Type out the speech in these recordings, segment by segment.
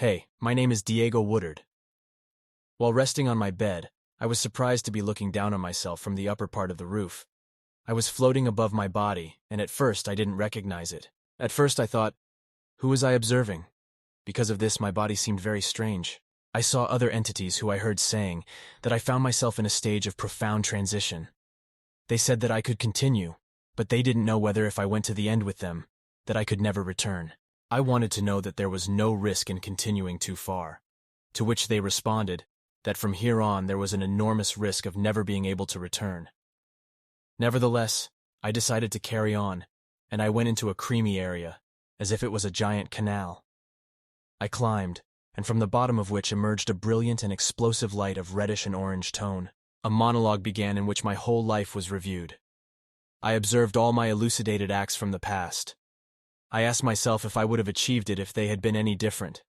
Hey, my name is Diego Woodard. While resting on my bed, I was surprised to be looking down on myself from the upper part of the roof. I was floating above my body, and at first I didn't recognize it. At first I thought, who was I observing? Because of this, my body seemed very strange. I saw other entities who I heard saying that I found myself in a stage of profound transition. They said that I could continue, but they didn't know whether if I went to the end with them, that I could never return. I wanted to know that there was no risk in continuing too far, to which they responded that from here on there was an enormous risk of never being able to return. Nevertheless, I decided to carry on, and I went into a creamy area, as if it was a giant canal. I climbed, and from the bottom of which emerged a brilliant and explosive light of reddish and orange tone. A monologue began in which my whole life was reviewed. I observed all my elucidated acts from the past. I asked myself if I would have achieved it if they had been any different.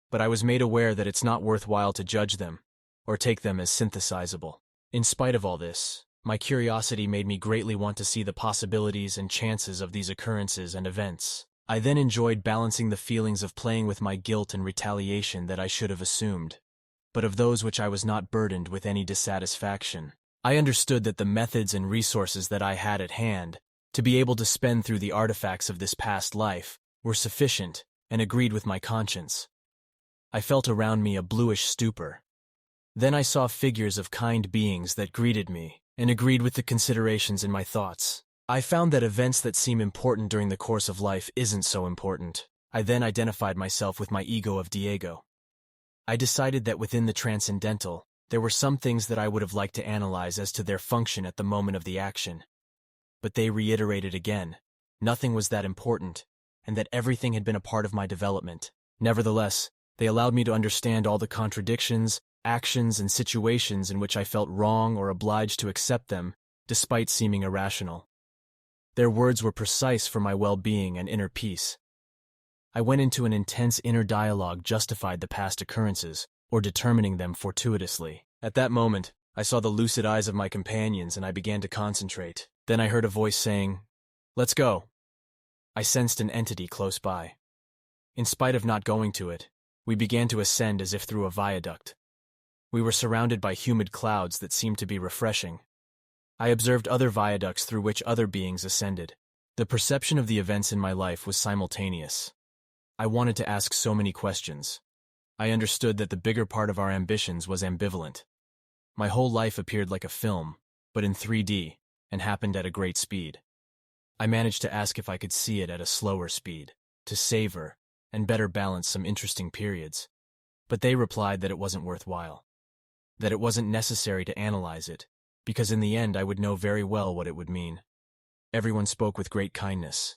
But I was made aware that it's not worthwhile to judge them, or take them as synthesizable. In spite of all this, my curiosity made me greatly want to see the possibilities and chances of these occurrences and events. I then enjoyed balancing the feelings of playing with my guilt and retaliation that I should have assumed, but of those which I was not burdened with any dissatisfaction. I understood that the methods and resources that I had at hand to be able to spend through the artifacts of this past life were sufficient and agreed with my conscience. I felt around me a bluish stupor. Then I saw figures of kind beings that greeted me and agreed with the considerations in my thoughts. I found that events that seem important during the course of life isn't so important. I then identified myself with my ego of Diego. I decided that within the transcendental, there were some things that I would have liked to analyze as to their function at the moment of the action. But they reiterated again, nothing was that important, and that everything had been a part of my development. Nevertheless, they allowed me to understand all the contradictions, actions, and situations in which I felt wrong or obliged to accept them, despite seeming irrational. Their words were precise for my well-being and inner peace. I went into an intense inner dialogue justified the past occurrences, or determining them fortuitously. At that moment, I saw the lucid eyes of my companions and I began to concentrate. Then I heard a voice saying, "Let's go." I sensed an entity close by. In spite of not going to it, we began to ascend as if through a viaduct. We were surrounded by humid clouds that seemed to be refreshing. I observed other viaducts through which other beings ascended. The perception of the events in my life was simultaneous. I wanted to ask so many questions. I understood that the bigger part of our ambitions was ambivalent. My whole life appeared like a film, but in 3D, and happened at a great speed. I managed to ask if I could see it at a slower speed, to savor, and better balance some interesting periods. But they replied that it wasn't worthwhile, that it wasn't necessary to analyze it, because in the end I would know very well what it would mean. Everyone spoke with great kindness.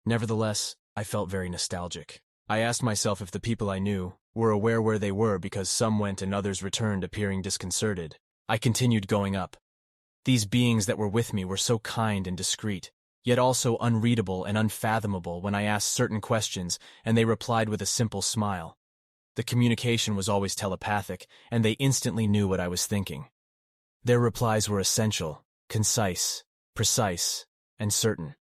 Nevertheless, I felt very nostalgic. I asked myself if the people I knew were aware where they were because some went and others returned appearing disconcerted. I continued going up. These beings that were with me were so kind and discreet, yet also unreadable and unfathomable when I asked certain questions and they replied with a simple smile. The communication was always telepathic, and they instantly knew what I was thinking. Their replies were essential, concise, precise, and certain.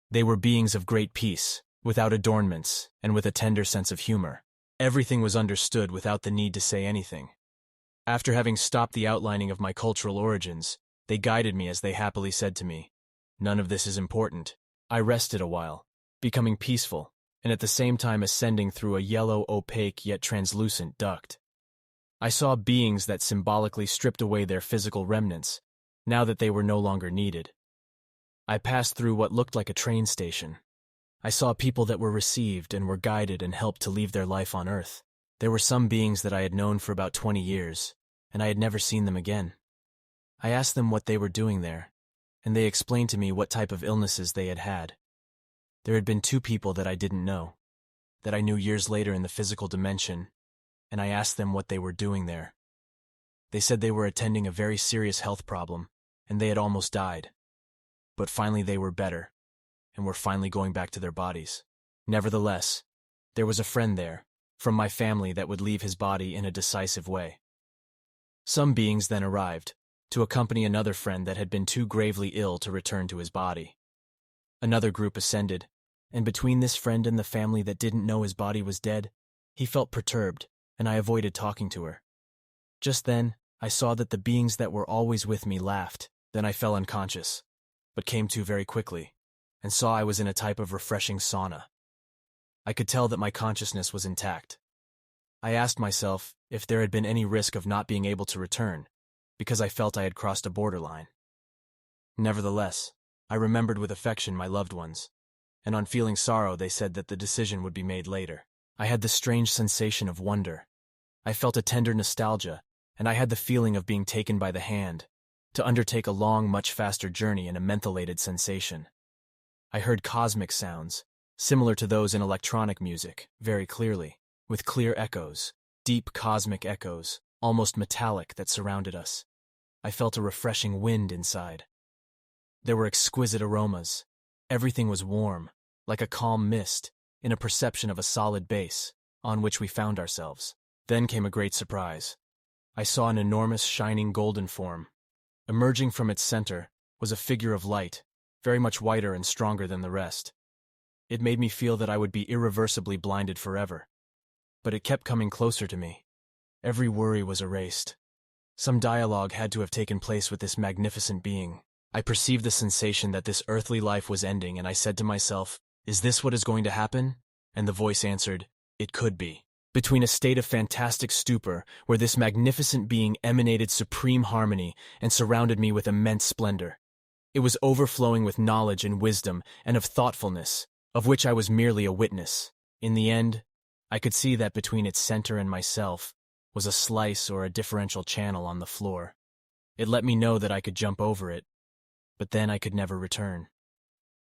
They were beings of great peace, without adornments, and with a tender sense of humor. Everything was understood without the need to say anything. After having stopped the outlining of my cultural origins, they guided me as they happily said to me, "None of this is important." I rested a while, becoming peaceful, and at the same time ascending through a yellow, opaque yet translucent duct. I saw beings that symbolically stripped away their physical remnants, now that they were no longer needed. I passed through what looked like a train station. I saw people that were received and were guided and helped to leave their life on Earth. There were some beings that I had known for about 20 years, and I had never seen them again. I asked them what they were doing there, and they explained to me what type of illnesses they had had. There had been 2 people that I didn't know, that I knew years later in the physical dimension, and I asked them what they were doing there. They said they were attending a very serious health problem, and they had almost died. But finally they were better, and were finally going back to their bodies. Nevertheless, there was a friend there, from my family, that would leave his body in a decisive way. Some beings then arrived, to accompany another friend that had been too gravely ill to return to his body. Another group ascended, and between this friend and the family that didn't know his body was dead, He felt perturbed, and I avoided talking to her. Just then, I saw that the beings that were always with me laughed. Then I fell unconscious, but came to very quickly, and saw I was in a type of refreshing sauna. I could tell that my consciousness was intact. I asked myself if there had been any risk of not being able to return, because I felt I had crossed a borderline. Nevertheless, I remembered with affection my loved ones, and on feeling sorrow they said that the decision would be made later. I had the strange sensation of wonder. I felt a tender nostalgia, and I had the feeling of being taken by the hand, to undertake a long, much faster journey in a mentholated sensation. I heard cosmic sounds, similar to those in electronic music, very clearly, with clear echoes, deep cosmic echoes, almost metallic, that surrounded us. I felt a refreshing wind inside. There were exquisite aromas. Everything was warm, like a calm mist, in a perception of a solid base, on which we found ourselves. Then came a great surprise. I saw an enormous, shining golden form. Emerging from its center was a figure of light, very much whiter and stronger than the rest. It made me feel that I would be irreversibly blinded forever. But it kept coming closer to me. Every worry was erased. Some dialogue had to have taken place with this magnificent being. I perceived the sensation that this earthly life was ending, and I said to myself, "Is this what is going to happen?" And the voice answered, "It could be." Between a state of fantastic stupor, where this magnificent being emanated supreme harmony and surrounded me with immense splendor. It was overflowing with knowledge and wisdom and of thoughtfulness, of which I was merely a witness. In the end, I could see that between its center and myself was a slice or a differential channel on the floor. It let me know that I could jump over it, but then I could never return.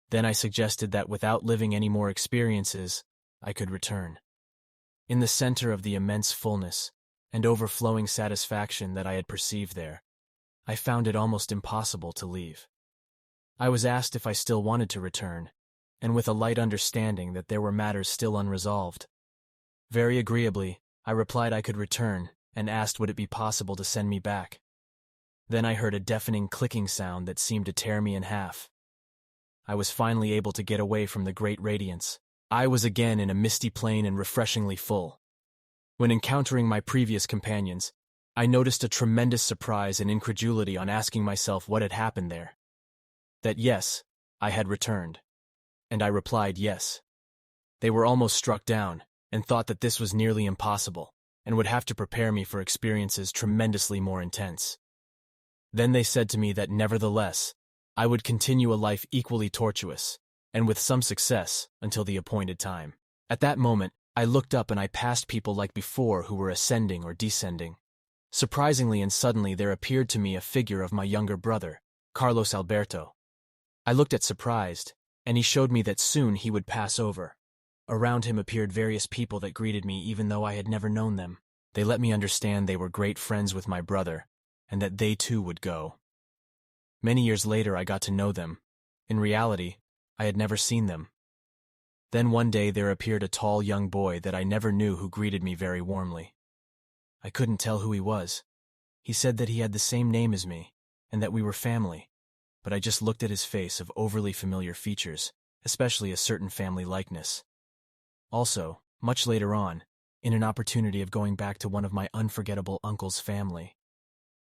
Then I suggested that without living any more experiences, I could return. In the center of the immense fullness and overflowing satisfaction that I had perceived there, I found it almost impossible to leave. I was asked if I still wanted to return, and with a light understanding that there were matters still unresolved. Very agreeably, I replied I could return, and asked would it be possible to send me back. Then I heard a deafening clicking sound that seemed to tear me in half. I was finally able to get away from the great radiance. I was again in a misty plain and refreshingly full. When encountering my previous companions, I noticed a tremendous surprise and incredulity on asking myself what had happened there. That yes, I had returned. And I replied yes. They were almost struck down, and thought that this was nearly impossible, and would have to prepare me for experiences tremendously more intense. Then they said to me that nevertheless, I would continue a life equally tortuous, and with some success, until the appointed time. At that moment, I looked up and I passed people like before who were ascending or descending. Surprisingly and suddenly there appeared to me a figure of my younger brother, Carlos Alberto. I looked at surprised, and he showed me that soon he would pass over. Around him appeared various people that greeted me even though I had never known them. They let me understand they were great friends with my brother, and that they too would go. Many years later I got to know them. In reality, I had never seen them. Then one day there appeared a tall young boy that I never knew who greeted me very warmly. I couldn't tell who he was. He said that he had the same name as me, and that we were family, but I just looked at his face of overly familiar features, especially a certain family likeness. Also, much later on, in an opportunity of going back to one of my unforgettable uncle's family,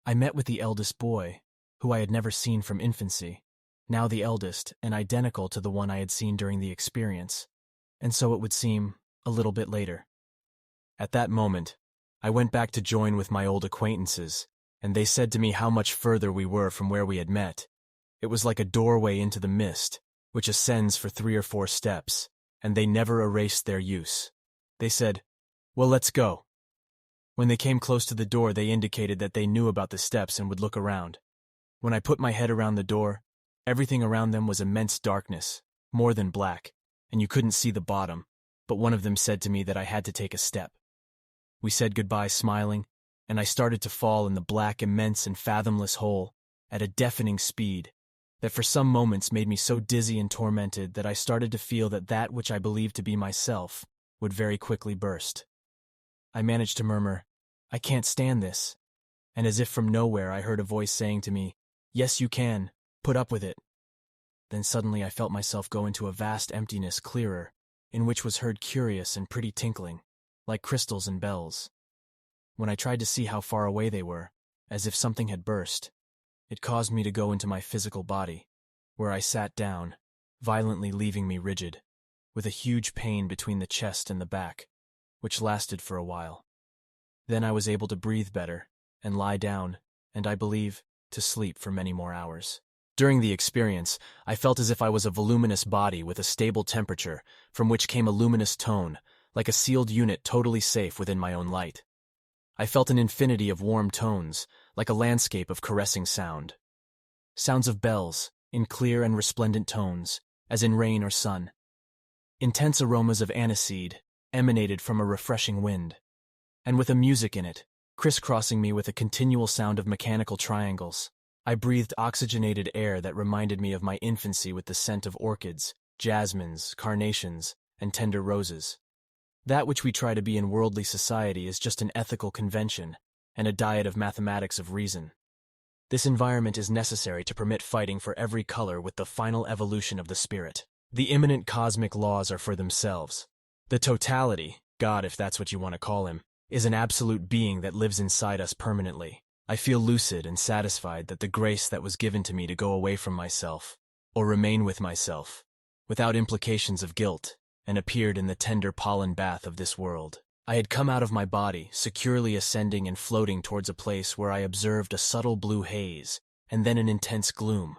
I met with the eldest boy, who I had never seen from infancy, now the eldest and identical to the one I had seen during the experience, and so it would seem, a little bit later. At that moment, I went back to join with my old acquaintances, and they said to me how much further we were from where we had met. It was like a doorway into the mist, which ascends for 3 or 4 steps, and they never erased their use. They said, "Well, let's go." When they came close to the door, they indicated that they knew about the steps and would look around. When I put my head around the door, everything around them was immense darkness, more than black, and you couldn't see the bottom, but one of them said to me that I had to take a step. We said goodbye smiling, and I started to fall in the black, immense, and fathomless hole at a deafening speed that for some moments made me so dizzy and tormented that I started to feel that that which I believed to be myself would very quickly burst. I managed to murmur, "I can't stand this," and as if from nowhere I heard a voice saying to me, "Yes, you can. Put up with it." Then suddenly I felt myself go into a vast emptiness clearer, in which was heard curious and pretty tinkling. like crystals and bells. When I tried to see how far away they were, as if something had burst, it caused me to go into my physical body, where I sat down, violently leaving me rigid, with a huge pain between the chest and the back, which lasted for a while. Then I was able to breathe better, and lie down, and I believe, to sleep for many more hours. During the experience, I felt as if I was a voluminous body with a stable temperature, from which came a luminous tone, like a sealed unit totally safe within my own light. I felt an infinity of warm tones, like a landscape of caressing sound. Sounds of bells, in clear and resplendent tones, as in rain or sun. Intense aromas of aniseed emanated from a refreshing wind, and with a music in it, crisscrossing me with a continual sound of mechanical triangles. I breathed oxygenated air that reminded me of my infancy with the scent of orchids, jasmines, carnations, and tender roses. That which we try to be in worldly society is just an ethical convention and a diet of mathematics of reason. This environment is necessary to permit fighting for every color with the final evolution of the spirit. The immanent cosmic laws are for themselves. The totality, God if that's what you want to call him, is an absolute being that lives inside us permanently. I feel lucid and satisfied that the grace that was given to me to go away from myself, or remain with myself, without implications of guilt, and appeared in the tender pollen bath of this world. I had come out of my body, securely ascending and floating towards a place where I observed a subtle blue haze, and then an intense gloom.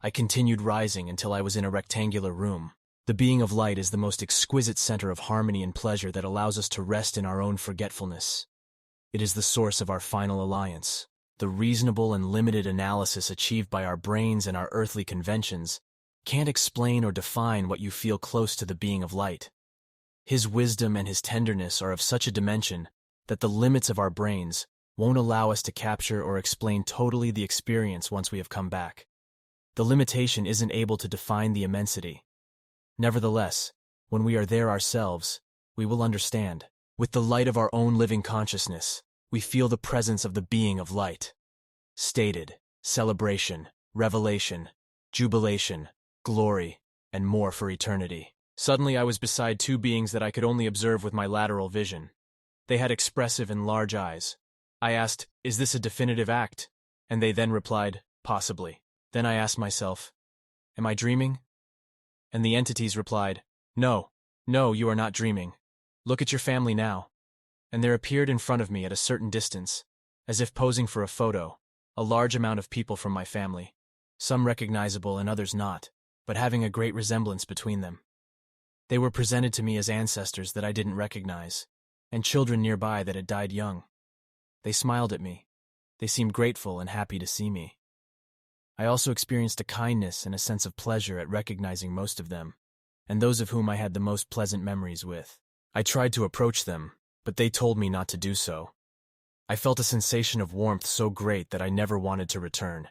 I continued rising until I was in a rectangular room. The being of light is the most exquisite center of harmony and pleasure that allows us to rest in our own forgetfulness. It is the source of our final alliance. The reasonable and limited analysis achieved by our brains and our earthly conventions can't explain or define what you feel close to the being of light. His wisdom and his tenderness are of such a dimension that the limits of our brains won't allow us to capture or explain totally the experience once we have come back. The limitation isn't able to define the immensity. Nevertheless, when we are there ourselves, we will understand. With the light of our own living consciousness, we feel the presence of the being of light. Stated, celebration, revelation, jubilation, glory, and more for eternity. Suddenly I was beside two beings that I could only observe with my lateral vision. They had expressive and large eyes. I asked, "Is this a definitive act?" And they then replied, "Possibly." Then I asked myself, "Am I dreaming?" And the entities replied, "No, you are not dreaming. Look at your family now." And there appeared in front of me at a certain distance, as if posing for a photo, a large amount of people from my family, some recognizable and others not, but having a great resemblance between them. They were presented to me as ancestors that I didn't recognize, and children nearby that had died young. They smiled at me. They seemed grateful and happy to see me. I also experienced a kindness and a sense of pleasure at recognizing most of them, and those of whom I had the most pleasant memories with. I tried to approach them, but they told me not to do so. I felt a sensation of warmth so great that I never wanted to return.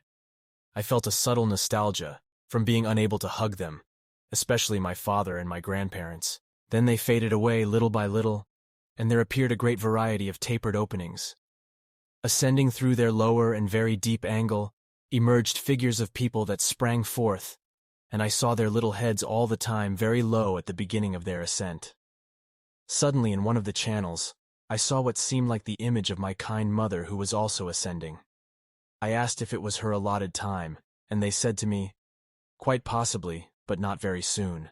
I felt a subtle nostalgia from being unable to hug them, especially my father and my grandparents. Then they faded away little by little, and there appeared a great variety of tapered openings. Ascending through their lower and very deep angle, emerged figures of people that sprang forth, and I saw their little heads all the time very low at the beginning of their ascent. Suddenly, in one of the channels, I saw what seemed like the image of my kind mother who was also ascending. I asked if it was her allotted time, and they said to me, "Quite possibly, but not very soon."